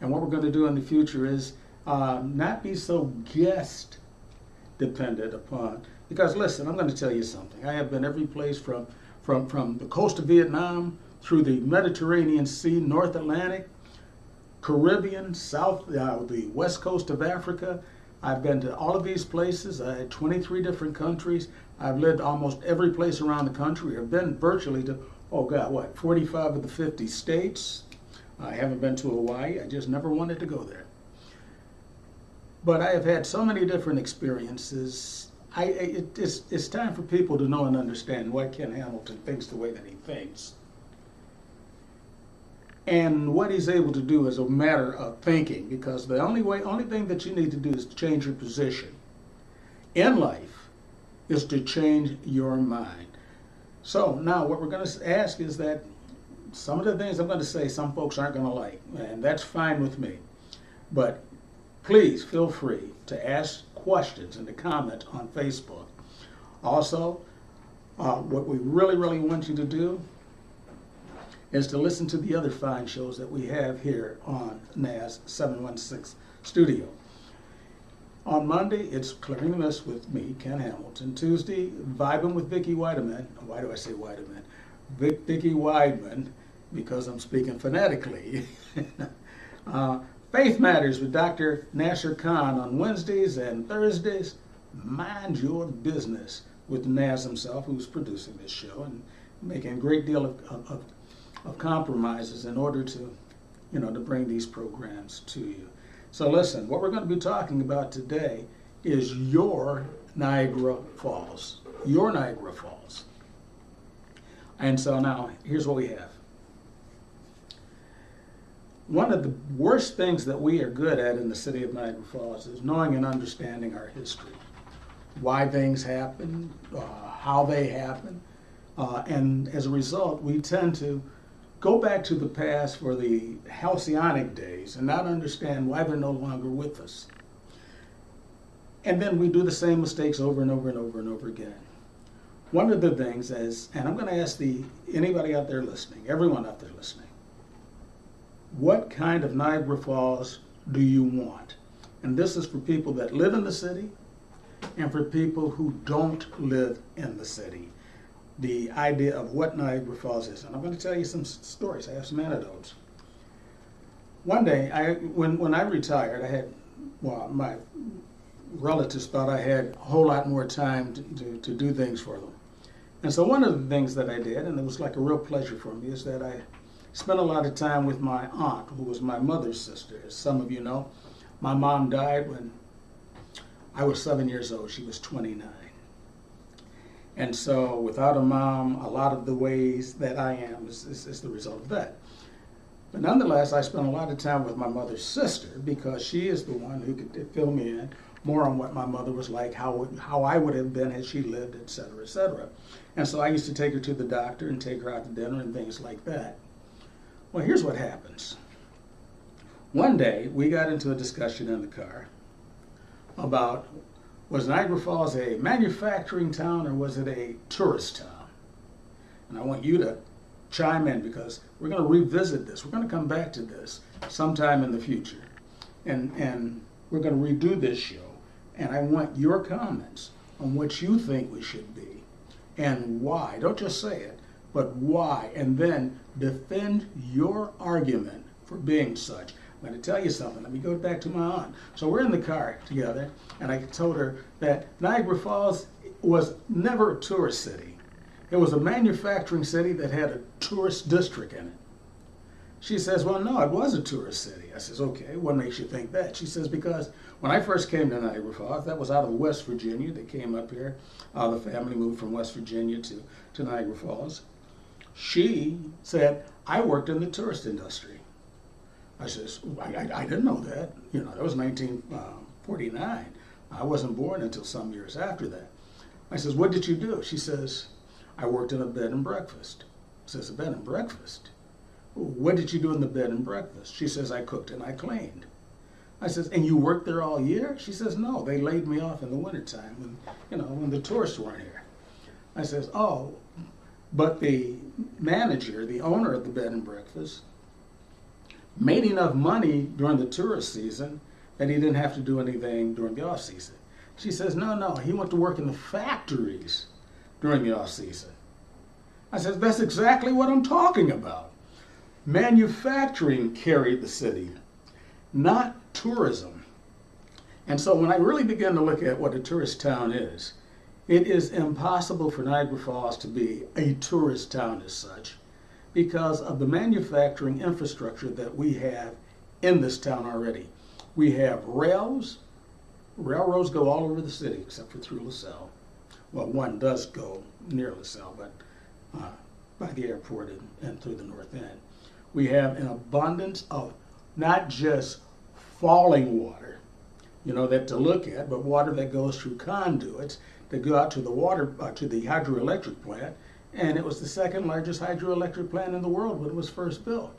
And what we're going to do in the future is not be so guest dependent upon. Because listen, I'm going to tell you something. I have been every place from the coast of Vietnam through the Mediterranean Sea, North Atlantic, Caribbean, South, the west coast of Africa. I've been to all of these places. I had 23 different countries. I've lived almost every place around the country. I've been virtually to, 45 of the 50 states. I haven't been to Hawaii. I just never wanted to go there. But I have had so many different experiences. It's time for people to know and understand why Ken Hamilton thinks the way that he thinks. And what he's able to do is a matter of thinking, because the only thing that you need to do is to change your position in life is to change your mind. So now what we're going to ask is that some of the things I'm going to say some folks aren't going to like, and that's fine with me. But please feel free to ask questions and to comment on Facebook. Also, what we really want you to do is to listen to the other fine shows that we have here on NAS 716 Studio. On Monday, it's Clearing the Mist with me, Ken Hamilton. Tuesday, Vibing with Vicki Weideman. Why do I say Weideman? Vicki Weidman, because I'm speaking phonetically. Faith Matters with Dr. Nasser Khan on Wednesdays and Thursdays. Mind Your Business with Naz himself, who's producing this show and making a great deal of compromises in order to, to bring these programs to you. So listen, what we're going to be talking about today is your Niagara Falls. Your Niagara Falls. And so now, here's what we have. One of the worst things that we are good at in the city of Niagara Falls is knowing and understanding our history. Why things happen, how they happen, and as a result, we tend to go back to the past for the halcyonic days and not understand why they're no longer with us. And then we do the same mistakes over and over and over and over again. One of the things is, and I'm going to ask anybody out there listening, everyone out there listening, what kind of Niagara Falls do you want? And this is for people that live in the city and for people who don't live in the city. The idea of what Niagara Falls is. And I'm going to tell you some stories. I have some anecdotes. One day, when I retired, I had, my relatives thought I had a whole lot more time to do things for them. And so one of the things that I did, and it was like a real pleasure for me, is that I spent a lot of time with my aunt, who was my mother's sister. As some of you know, my mom died when I was 7 years old. She was 29. And so without a mom, a lot of the ways that I am is the result of that. But nonetheless, I spent a lot of time with my mother's sister because she is the one who could fill me in more on what my mother was like, how I would have been had she lived, et cetera, et cetera. And so I used to take her to the doctor and take her out to dinner and things like that. Well, here's what happens. One day, we got into a discussion in the car about, was Niagara Falls a manufacturing town or was it a tourist town? And I want you to chime in because we're going to revisit this. We're going to come back to this sometime in the future. And we're going to redo this show. And I want your comments on what you think we should be and why. Don't just say it, but why. And then defend your argument for being such. I'm going to tell you something. Let me go back to my aunt. So we're in the car together, and I told her that Niagara Falls was never a tourist city. It was a manufacturing city that had a tourist district in it. She says, well, no, it was a tourist city. I says, okay, what makes you think that? She says, because when I first came to Niagara Falls, that was out of West Virginia. They came up here. The family moved from West Virginia to Niagara Falls. She said, I worked in the tourist industry. I says, I didn't know that. That was 1949. I wasn't born until some years after that. I says, what did you do? She says, I worked in a bed and breakfast. I says, a bed and breakfast? What did you do in the bed and breakfast? She says, I cooked and I cleaned. I says, and you worked there all year? She says, no, they laid me off in the wintertime when the tourists weren't here. I says, oh, but the manager, the owner of the bed and breakfast, made enough money during the tourist season that he didn't have to do anything during the off season. She says, no, no, he went to work in the factories during the off season. I said, that's exactly what I'm talking about. Manufacturing carried the city, not tourism. And so when I really began to look at what a tourist town is, it is impossible for Niagara Falls to be a tourist town as such because of the manufacturing infrastructure that we have in this town already. We have railroads go all over the city except for through LaSalle. Well, one does go near LaSalle, but by the airport and through the north end. We have an abundance of not just falling water, that to look at, but water that goes through conduits that go out to the to the hydroelectric plant. And it was the second largest hydroelectric plant in the world when it was first built.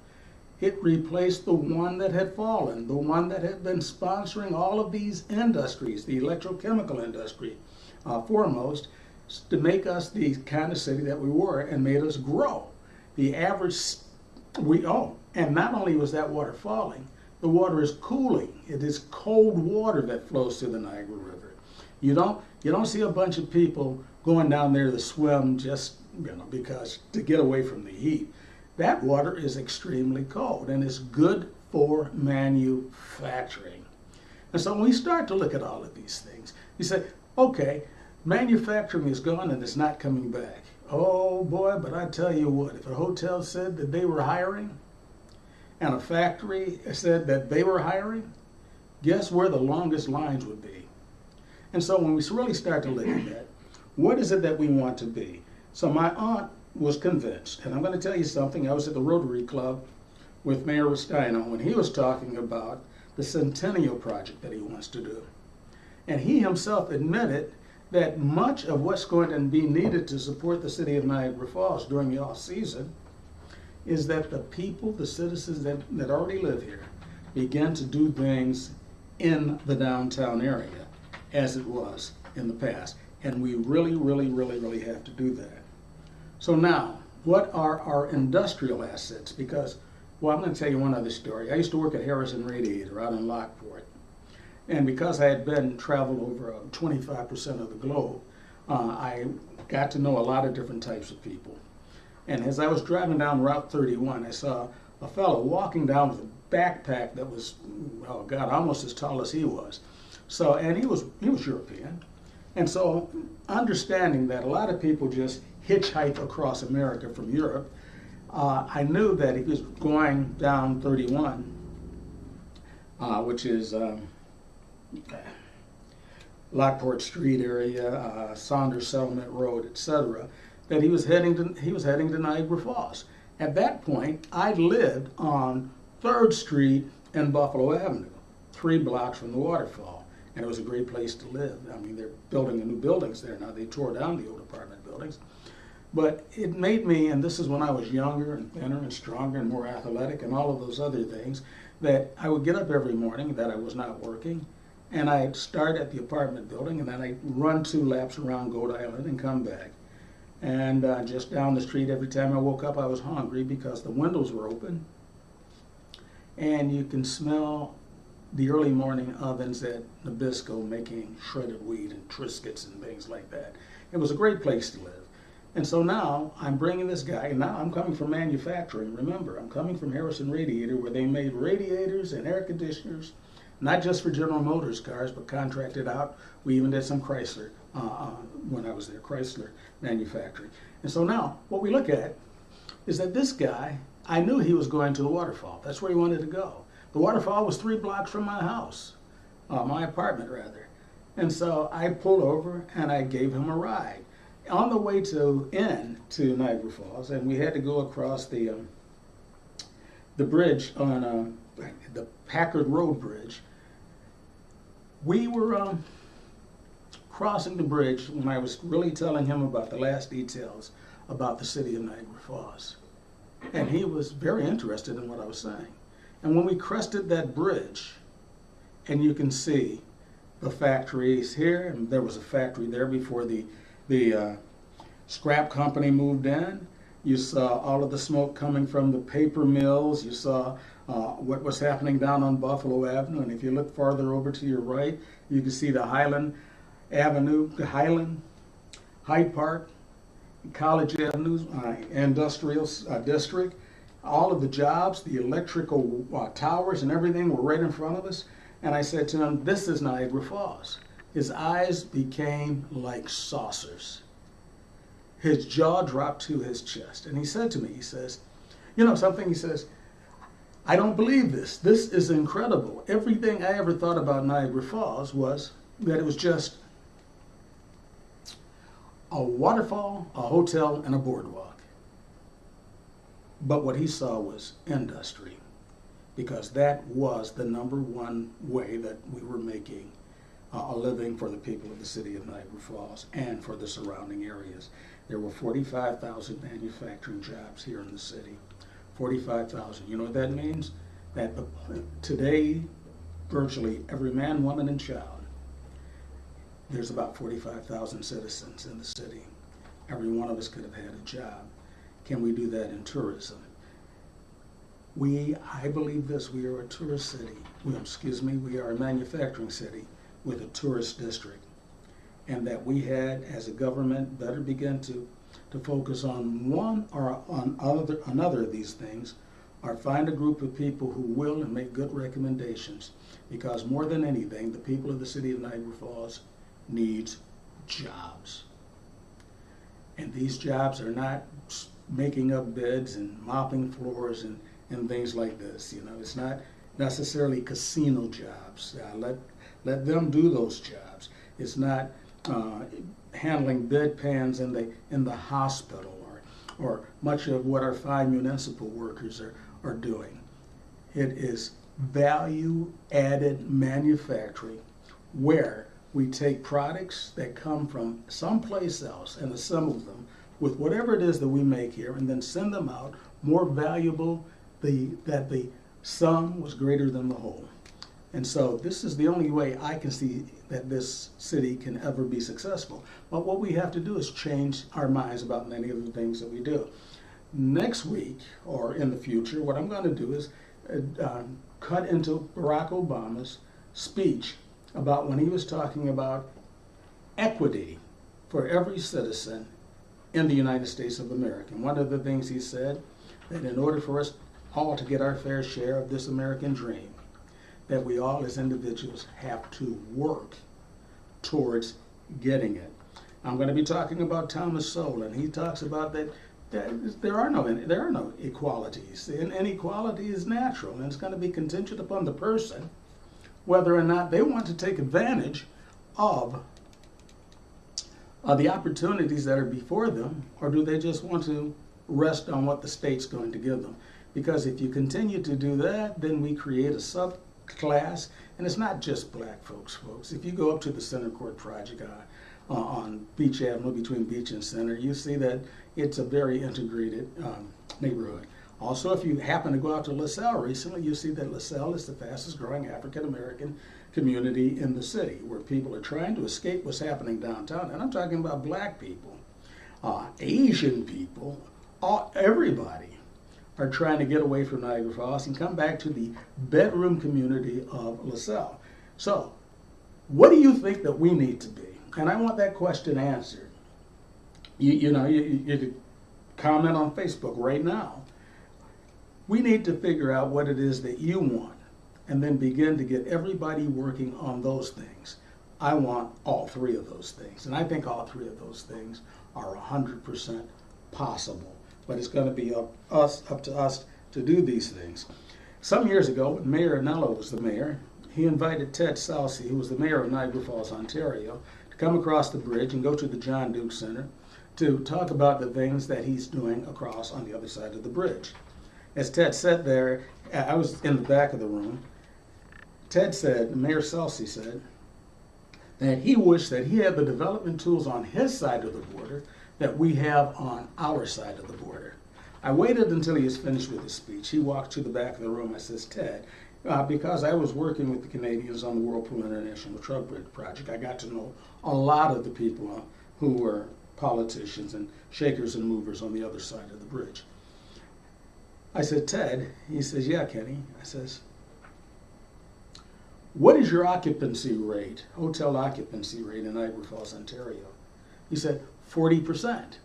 It replaced the one that had fallen, the one that had been sponsoring all of these industries, the electrochemical industry foremost, to make us the kind of city that we were and made us grow. The average, and not only was that water falling, the water is cooling. It is cold water that flows through the Niagara River. You don't see a bunch of people going down there to swim just because to get away from the heat. That water is extremely cold and is good for manufacturing. And so when we start to look at all of these things, we say, okay, manufacturing is gone and it's not coming back. Oh boy, but I tell you what, if a hotel said that they were hiring and a factory said that they were hiring, guess where the longest lines would be? And so when we really start to look at that, what is it that we want to be? So my aunt was convinced, and I'm going to tell you something. I was at the Rotary Club with Mayor Rustino when he was talking about the Centennial Project that he wants to do. And he himself admitted that much of what's going to be needed to support the city of Niagara Falls during the off season is that the people, the citizens that already live here, begin to do things in the downtown area as it was in the past. And we really, really, really, really have to do that. So now, what are our industrial assets? Because, well, I'm going to tell you one other story. I used to work at Harrison Radiator out in Lockport. And because I had traveled over 25% of the globe, I got to know a lot of different types of people. And as I was driving down Route 31, I saw a fellow walking down with a backpack that was, oh God, almost as tall as he was. So, and he was European. And so, understanding that a lot of people just hitchhike across America from Europe, I knew that if he was going down 31, which is Lockport Street area, Saunders Settlement Road, etc., that he was heading to Niagara Falls. At that point, I lived on 3rd Street and Buffalo Avenue, 3 blocks from the waterfall. And it was a great place to live. I mean, they're building the new buildings there now. They tore down the old apartment buildings. But it made me, and this is when I was younger and thinner and stronger and more athletic and all of those other things, that I would get up every morning that I was not working, and I'd start at the apartment building, and then I'd run 2 laps around Goat Island and come back. And just down the street, every time I woke up, I was hungry because the windows were open, and you can smell the early morning ovens at Nabisco making shredded wheat and Triscuits and things like that. It was a great place to live. And so now I'm bringing this guy, and now I'm coming from manufacturing. Remember, I'm coming from Harrison Radiator, where they made radiators and air conditioners, not just for General Motors cars, but contracted out. We even did some Chrysler when I was there, Chrysler manufacturing. And so now what we look at is that this guy, I knew he was going to the waterfall. That's where he wanted to go. The waterfall was 3 blocks from my house, my apartment rather. And so I pulled over and I gave him a ride. On the way to Niagara Falls, and we had to go across the bridge on the Packard Road Bridge. We were crossing the bridge when I was really telling him about the last details about the city of Niagara Falls. And he was very interested in what I was saying. And when we crested that bridge, and you can see the factories here, and there was a factory there before the scrap company moved in. You saw all of the smoke coming from the paper mills. You saw what was happening down on Buffalo Avenue. And if you look farther over to your right, you can see the Highland Avenue, Hyde Park, College Avenue, industrial district. All of the jobs, the electrical towers and everything were right in front of us. And I said to him, this is Niagara Falls. His eyes became like saucers. His jaw dropped to his chest. And he said to me, he says, you know something? He says, I don't believe this. This is incredible. Everything I ever thought about Niagara Falls was that it was just a waterfall, a hotel, and a boardwalk. But what he saw was industry, because that was the #1 way that we were making a living for the people of the city of Niagara Falls and for the surrounding areas. There were 45,000 manufacturing jobs here in the city. 45,000. You know what that means? That today, virtually every man, woman, and child, there's about 45,000 citizens in the city. Every one of us could have had a job. Can we do that in tourism? I believe this, we are a tourist city. We are a manufacturing city with a tourist district. And that we had, as a government, better begin to focus on one or on another of these things, or find a group of people who will and make good recommendations. Because more than anything, the people of the city of Niagara Falls needs jobs. And these jobs are not making up beds and mopping floors and things like this. You know, it's not necessarily casino jobs. Let them do those jobs. It's not handling bedpans in the hospital or much of what our fine municipal workers are doing. It is value-added manufacturing where we take products that come from someplace else and assemble them with whatever it is that we make here and then send them out more valuable, that the sum was greater than the whole. And so this is the only way I can see that this city can ever be successful. But what we have to do is change our minds about many of the things that we do. Next week, or in the future, what I'm going to do is cut into Barack Obama's speech about when he was talking about equity for every citizen in the United States of America. And one of the things he said, that in order for us all to get our fair share of this American dream, that we all as individuals have to work towards getting it. I'm going to be talking about Thomas Sowell, and he talks about that there are no equalities. Inequality is natural, and it's going to be contingent upon the person whether or not they want to take advantage of the opportunities that are before them, or do they just want to rest on what the state's going to give them. Because if you continue to do that, then we create a subclass, and it's not just black folks. If you go up to the Center Court Project on Beach Avenue, between Beach and Center, you see that it's a very integrated neighborhood. Also, if you happen to go out to LaSalle recently, you see that LaSalle is the fastest growing African American community in the city, where people are trying to escape what's happening downtown. And I'm talking about black people, Asian people, everybody are trying to get away from Niagara Falls and come back to the bedroom community of LaSalle. So, what do you think that we need to be? And I want that question answered. You could comment on Facebook right now. We need to figure out what it is that you want and then begin to get everybody working on those things. I want all three of those things, and I think all three of those things are 100% possible. But it's going to be up to us to do these things. Some years ago, when Mayor Anello was the mayor, he invited Ted Southey, who was the mayor of Niagara Falls, Ontario, to come across the bridge and go to the John Duke Center to talk about the things that he's doing across on the other side of the bridge. As Ted sat there, I was in the back of the room, Mayor Southey said, that he wished that he had the development tools on his side of the border that we have on our side of the border. I waited until he was finished with his speech. He walked to the back of the room. I says, Ted, because I was working with the Canadians on the Whirlpool International Truck Bridge Project, I got to know a lot of the people who were politicians and shakers and movers on the other side of the bridge. I said, Ted, he says, yeah, Kenny. I says, what is your occupancy rate, hotel occupancy rate in Niagara Falls, Ontario? He said, 40%.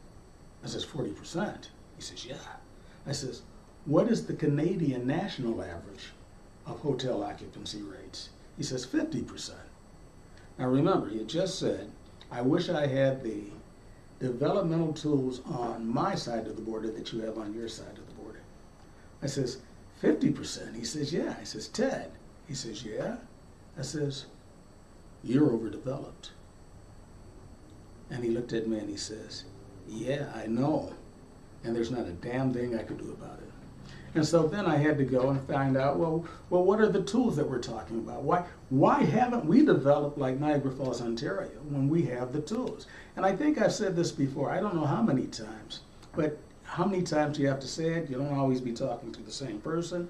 I says, 40%? He says, yeah. I says, what is the Canadian national average of hotel occupancy rates? He says, 50%. Now remember, he had just said, I wish I had the developmental tools on my side of the border that you have on your side of the border. I says, 50%? He says, yeah. I says, Ted? He says, yeah. I says, you're overdeveloped. And he looked at me and he says, yeah, I know. And there's not a damn thing I could do about it. And so then I had to go and find out, well, what are the tools that we're talking about? Why haven't we developed like Niagara Falls, Ontario, when we have the tools? And I think I've said this before, I don't know how many times, but how many times do you have to say it? You don't always be talking to the same person.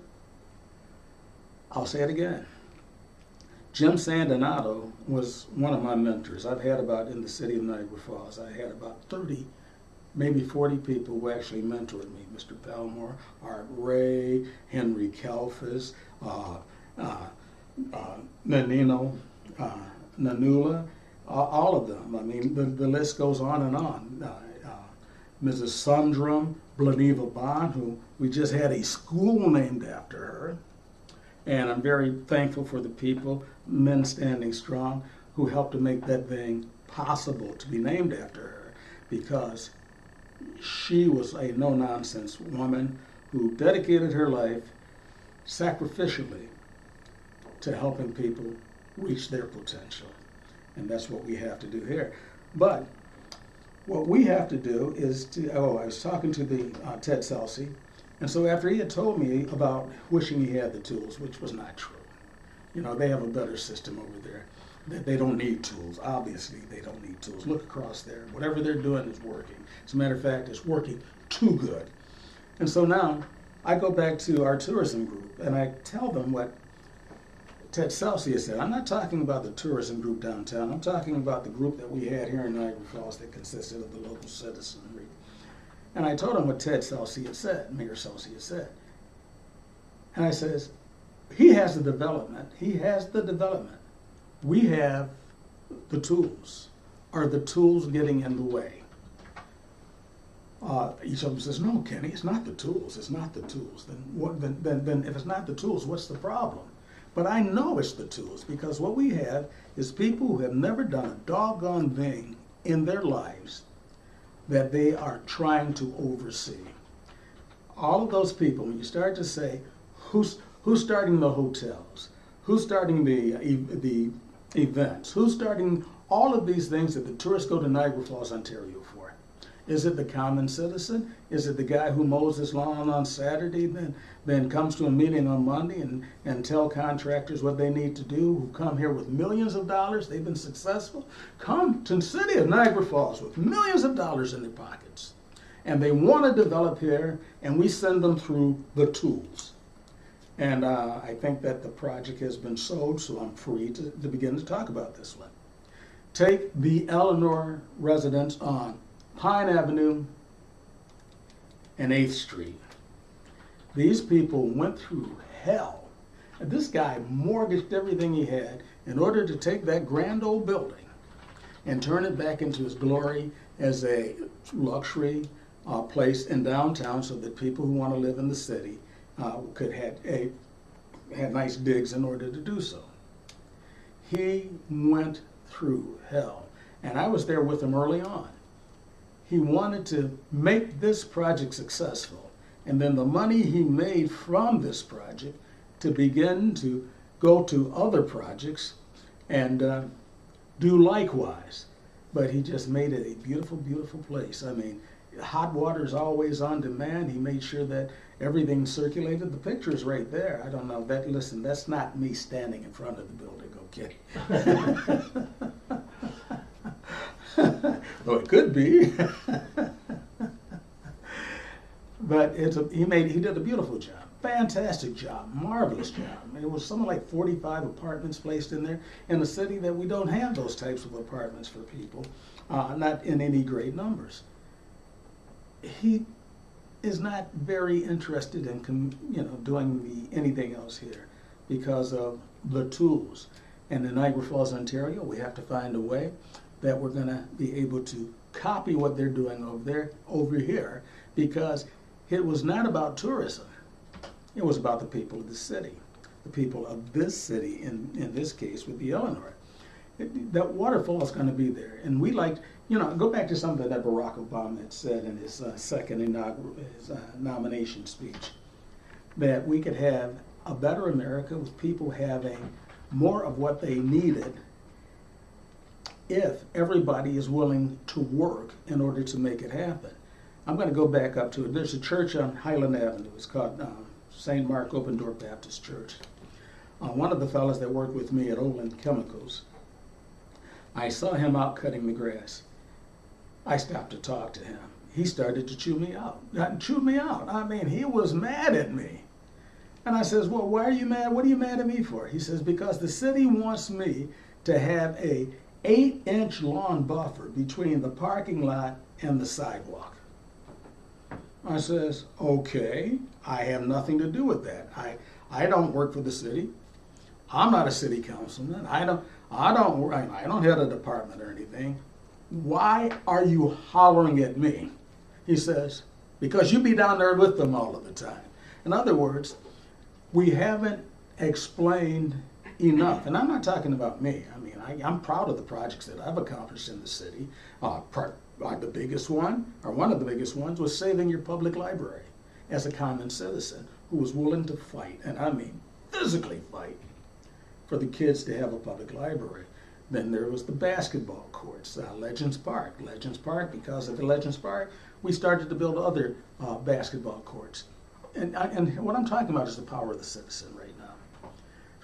I'll say it again. Jim Sandinato was one of my mentors. I've had about, in the city of Niagara Falls, I had about 30, maybe 40 people who actually mentored me. Mr. Belmore, Art Ray, Henry Kelfis, Nanino, Nanula, all of them. I mean, the list goes on and on. Mrs. Sundram, Blaniva Bond, who we just had a school named after her. And I'm very thankful for the people, Men Standing Strong, who helped to make that thing possible to be named after her, because she was a no-nonsense woman who dedicated her life sacrificially to helping people reach their potential. And that's what we have to do here. But what we have to do is to, I was talking to the Ted Celsi, and so after he had told me about wishing he had the tools, which was not true. You know, they have a better system over there. They don't need tools. Obviously, they don't need tools. Look across there. Whatever they're doing is working. As a matter of fact, it's working too good. And so now I go back to our tourism group and I tell them what Ted Celsi has said. I'm not talking about the tourism group downtown. I'm talking about the group that we had here in Niagara Falls that consisted of the local citizenry. And I told him what Ted Celsi had said, Mayor Celsi had said. And I says, he has the development. He has the development. We have the tools. Are the tools getting in the way? Each of them says, no, Kenny, it's not the tools. It's not the tools. Then if it's not the tools, what's the problem? But I know it's the tools, because what we have is people who have never done a doggone thing in their lives that they are trying to oversee. All of those people, when you start to say, who's starting the hotels? Who's starting the events? Who's starting all of these things that the tourists go to Niagara Falls, Ontario for? Is it the common citizen? Is it the guy who mows his lawn on Saturday, then comes to a meeting on Monday and tell contractors what they need to do, who come here with millions of dollars? They've been successful. Come to the city of Niagara Falls with millions of dollars in their pockets. And they want to develop here, and we send them through the tools. And I think that the project has been sold, so I'm free to begin to talk about this one. Take the Eleanor residents on Pine Avenue and 8th Street. These people went through hell. And this guy mortgaged everything he had in order to take that grand old building and turn it back into its glory as a luxury place in downtown, so that people who want to live in the city could had nice digs in order to do so. He went through hell, and I was there with him early on. He wanted to make this project successful, and then the money he made from this project to begin to go to other projects and do likewise. But he just made it a beautiful, beautiful place. I mean, hot water is always on demand. He made sure that everything circulated. The picture is right there. I don't know that. Listen, that's not me standing in front of the building, okay? Though it could be. But he did a beautiful job. Fantastic job, marvelous job. I mean, it was something like 45 apartments placed in there in a city that we don't have those types of apartments for people, not in any great numbers. He is not very interested in doing anything else here because of the tools. And in Niagara Falls, Ontario, we have to find a way that we're going to be able to copy what they're doing over here, because it was not about tourism. It was about the people of the city, the people of this city, in this case with the Illinois. That waterfall is going to be there. And we like, go back to something that Barack Obama had said in his nomination speech, that we could have a better America with people having more of what they needed if everybody is willing to work in order to make it happen. I'm going to go back up to it. There's a church on Highland Avenue. It's called St. Mark Open Door Baptist Church. One of the fellows that worked with me at Olin Chemicals, I saw him out cutting the grass. I stopped to talk to him. He started to chew me out. I mean, he was mad at me. And I says, well, why are you mad? What are you mad at me for? He says, because the city wants me to have a 8-inch lawn buffer between the parking lot and the sidewalk. I says, okay, I have nothing to do with that. I don't work for the city. I'm not a city councilman. I don't head a department or anything. Why are you hollering at me? He says, because you be down there with them all of the time. In other words, we haven't explained enough. And I'm not talking about me. I mean, I'm proud of the projects that I've accomplished in the city. The biggest one, or one of the biggest ones, was saving your public library as a common citizen who was willing to fight, and I mean physically fight, for the kids to have a public library. Then there was the basketball courts, Legends Park. Legends Park, because of the Legends Park, we started to build other basketball courts. And what I'm talking about is the power of the citizen right now.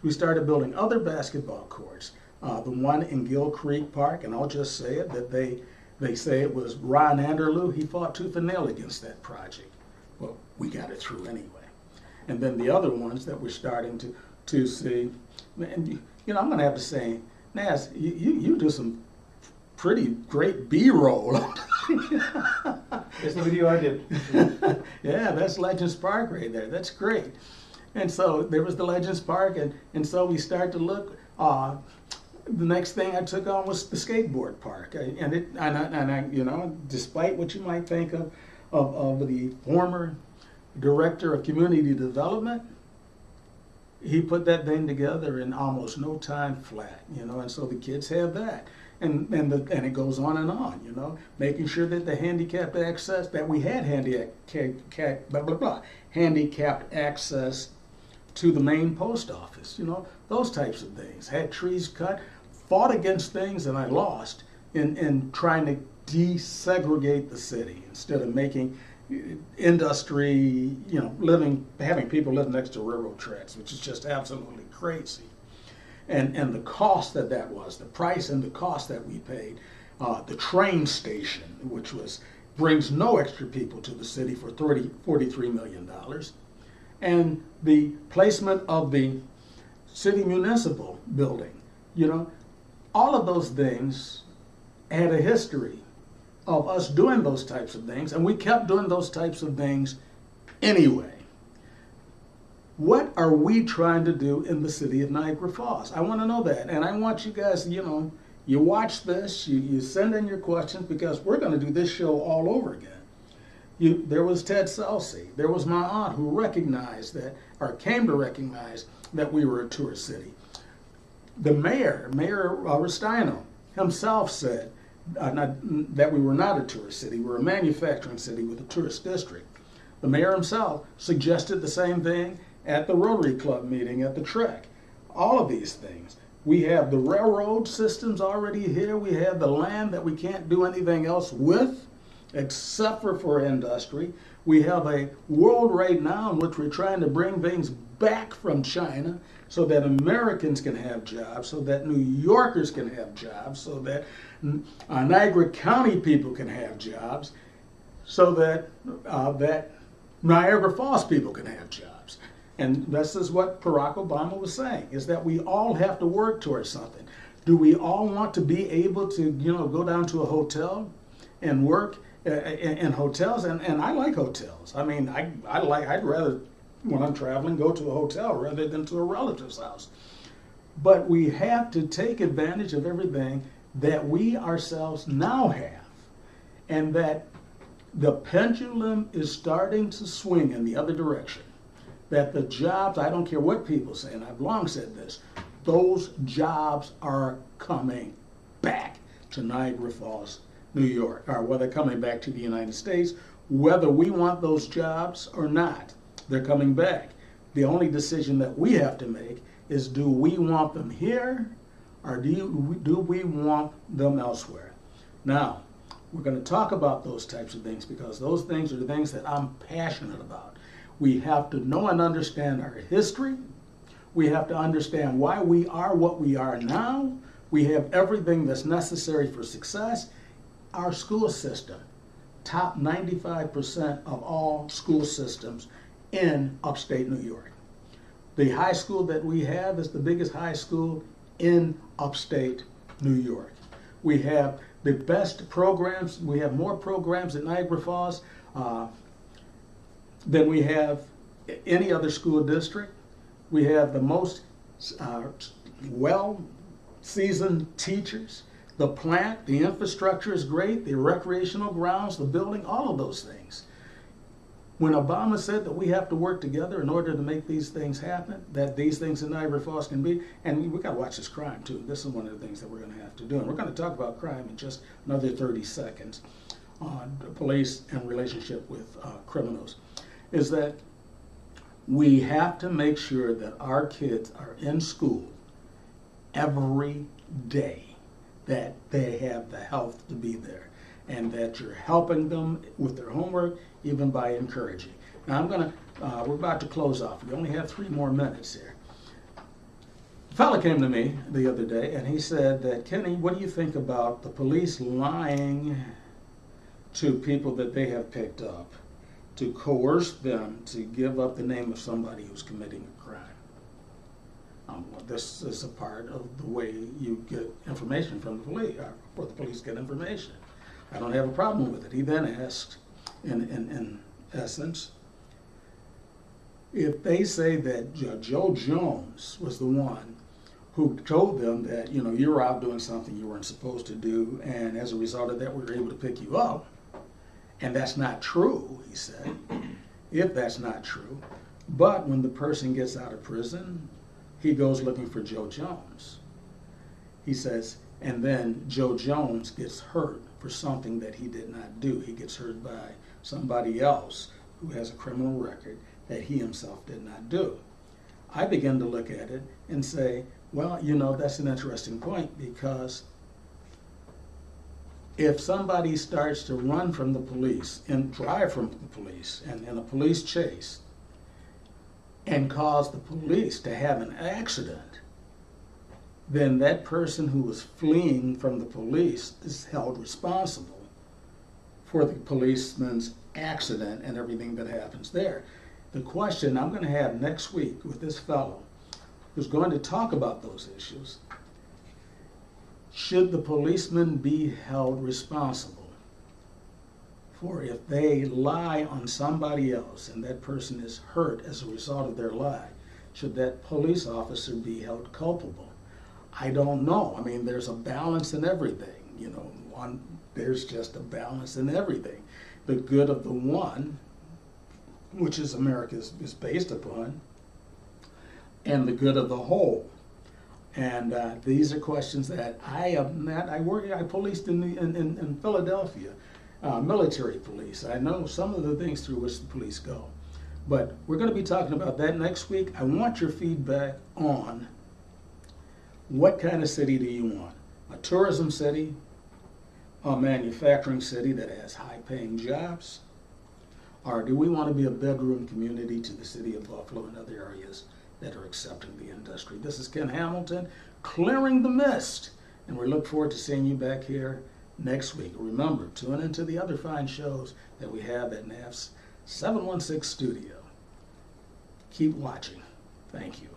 We started building other basketball courts. The one in Gill Creek Park, and I'll just say it, that they say it was Ron Anderlew. He fought tooth and nail against that project. Well, we got it through anyway. And then the other ones that we're starting to see, and I'm going to have to say, Naz, you do some pretty great B-roll. That's the video I did. Yeah, that's Legends Park right there. That's great. And so there was the Legends Park, and so we start to look. The next thing I took on was the skateboard park, and I despite what you might think of the former director of community development, he put that thing together in almost no time flat, and so the kids have that. And it goes on and on, making sure that the handicapped access, that we had handicapped access to the main post office, those types of things. Had trees cut, fought against things, and I lost in trying to desegregate the city instead of making industry, having people live next to railroad tracks, which is just absolutely crazy. And the cost that was, the price and the cost that we paid, the train station, which brings no extra people to the city for $43 million, and the placement of the city municipal building, all of those things had a history of us doing those types of things, and we kept doing those types of things anyway. What are we trying to do in the city of Niagara Falls? I want to know that, and I want you guys, you watch this, you send in your questions, because we're going to do this show all over again. There was Ted Salcy, there was my aunt who recognized that, or came to recognize that we were a tourist city. The Mayor Restaino himself said that we were not a tourist city, we were a manufacturing city with a tourist district. The mayor himself suggested the same thing at the Rotary Club meeting at the Trek. All of these things. We have the railroad systems already here. We have the land that we can't do anything else with except for industry. We have a world right now in which we're trying to bring things back from China so that Americans can have jobs, so that New Yorkers can have jobs, so that Niagara County people can have jobs, so that Niagara Falls people can have jobs. And this is what Barack Obama was saying, is that we all have to work towards something. Do we all want to be able to, go down to a hotel and work in hotels, and I like hotels. I mean, I'd rather, when I'm traveling, go to a hotel rather than to a relative's house. But we have to take advantage of everything that we ourselves now have, and that the pendulum is starting to swing in the other direction. That the jobs, I don't care what people say, and I've long said this, those jobs are coming back to Niagara Falls, New York, or whether coming back to the United States, whether we want those jobs or not, they're coming back. The only decision that we have to make is, do we want them here, or do we want them elsewhere? Now, we're going to talk about those types of things because those things are the things that I'm passionate about. We have to know and understand our history. We have to understand why we are what we are now. We have everything that's necessary for success. Our school system, top 95% of all school systems in upstate New York. The high school that we have is the biggest high school in upstate New York. We have the best programs. We have more programs at Niagara Falls than we have any other school district. We have the most well-seasoned teachers. The plant, the infrastructure is great, the recreational grounds, the building, all of those things. When Obama said that we have to work together in order to make these things happen, that these things in Niagara Falls can be, and we got to watch this crime too. This is one of the things that we're going to have to do. And we're going to talk about crime in just another 30 seconds on police and relationship with criminals. Is that we have to make sure that our kids are in school every day, that they have the health to be there, and that you're helping them with their homework, even by encouraging. Now we're about to close off. We only have 3 more minutes here. A fella came to me the other day and he said that, Kenny, what do you think about the police lying to people that they have picked up to coerce them to give up the name of somebody who's committing a crime? This is a part of the way you get information from the police, or the police get information. I don't have a problem with it. He then asked, in essence, if they say that Joe Jones was the one who told them that, you know, you were out doing something you weren't supposed to do, and as a result of that, we were able to pick you up, and that's not true, he said, if that's not true, but when the person gets out of prison, he goes looking for Joe Jones. He says, and then Joe Jones gets hurt for something that he did not do. He gets hurt by somebody else who has a criminal record that he himself did not do. I begin to look at it and say, well, you know, that's an interesting point, because if somebody starts to run from the police and drive from the police and in a police chase and cause the police to have an accident, then that person who was fleeing from the police is held responsible for the policeman's accident and everything that happens there. The question I'm going to have next week with this fellow who's going to talk about those issues: should the policeman be held responsible for if they lie on somebody else and that person is hurt as a result of their lie? Should that police officer be held culpable? I don't know. I mean, there's a balance in everything. You know, there's just a balance in everything. The good of the one, which is America is based upon, and the good of the whole. And these are questions that I policed in Philadelphia, military police. I know some of the things through which the police go. But we're going to be talking about that next week. I want your feedback on what kind of city do you want? A tourism city, a manufacturing city that has high-paying jobs, or do we want to be a bedroom community to the city of Buffalo and other areas that are accepting the industry? This is Ken Hamilton, clearing the mist, and we look forward to seeing you back here next week. Remember, tune into the other fine shows that we have at NAF's 716 studio. Keep watching. Thank you.